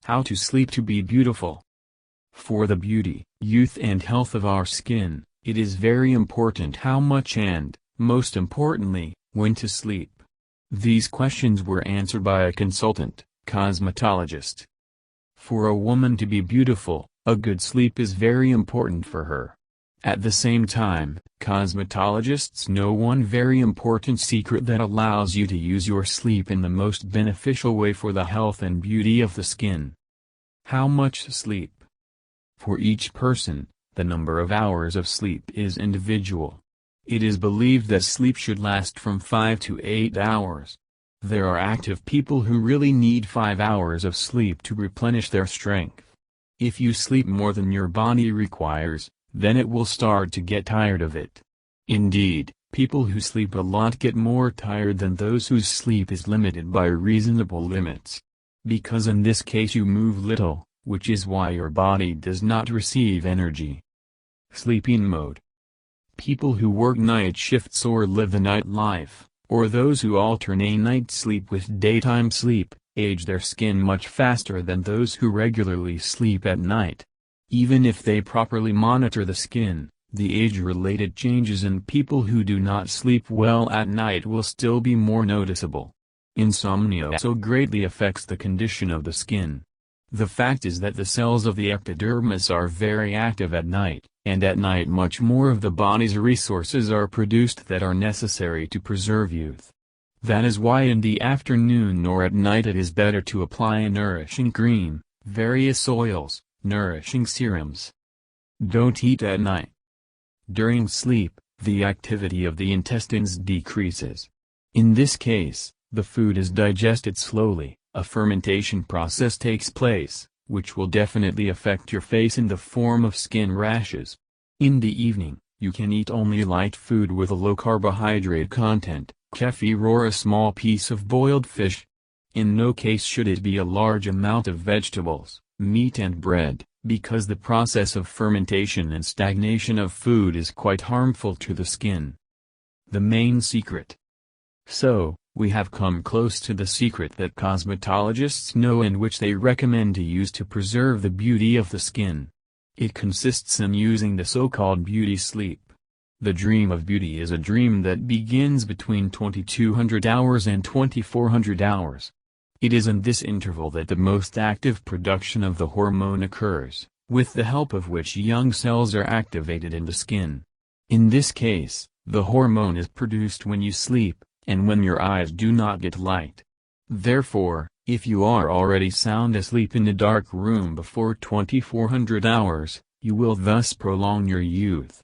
How to sleep to be beautiful. For the beauty, youth and health of our skin, it is very important how much and, most importantly, when to sleep. These questions were answered by a consultant, cosmetologist. For a woman to be beautiful, a good sleep is very important for her. At the same time, cosmetologists know one very important secret that allows you to use your sleep in the most beneficial way for the health and beauty of the skin. How much sleep? For each person, the number of hours of sleep is individual. It is believed that sleep should last from 5 to 8 hours. There are active people who really need 5 hours of sleep to replenish their strength. If you sleep more than your body requires, then it will start to get tired of it. Indeed, people who sleep a lot get more tired than those whose sleep is limited by reasonable limits. Because in this case you move little, which is why your body does not receive energy. Sleeping mode. People who work night shifts or live the night life, or those who alternate night sleep with daytime sleep, age their skin much faster than those who regularly sleep at night. Even if they properly monitor the skin, the age-related changes in people who do not sleep well at night will still be more noticeable. Insomnia also greatly affects the condition of the skin. The fact is that the cells of the epidermis are very active at night, and at night much more of the body's resources are produced that are necessary to preserve youth. That is why in the afternoon or at night it is better to apply a nourishing cream, various oils, nourishing serums. Don't eat at night. During sleep, the activity of the intestines decreases. In this case, the food is digested slowly, a fermentation process takes place, which will definitely affect your face in the form of skin rashes. In the evening, you can eat only light food with a low carbohydrate content, kefir or a small piece of boiled fish. In no case should it be a large amount of vegetables, meat and bread, because the process of fermentation and stagnation of food is quite harmful to the skin. The main secret. So, we have come close to the secret that cosmetologists know and which they recommend to use to preserve the beauty of the skin. It consists in using the so-called beauty sleep. The dream of beauty is a dream that begins between 2200 hours and 2400 hours. It is in this interval that the most active production of the hormone occurs, with the help of which young cells are activated in the skin. In this case, the hormone is produced when you sleep, and when your eyes do not get light. Therefore, if you are already sound asleep in a dark room before 2400 hours, you will thus prolong your youth.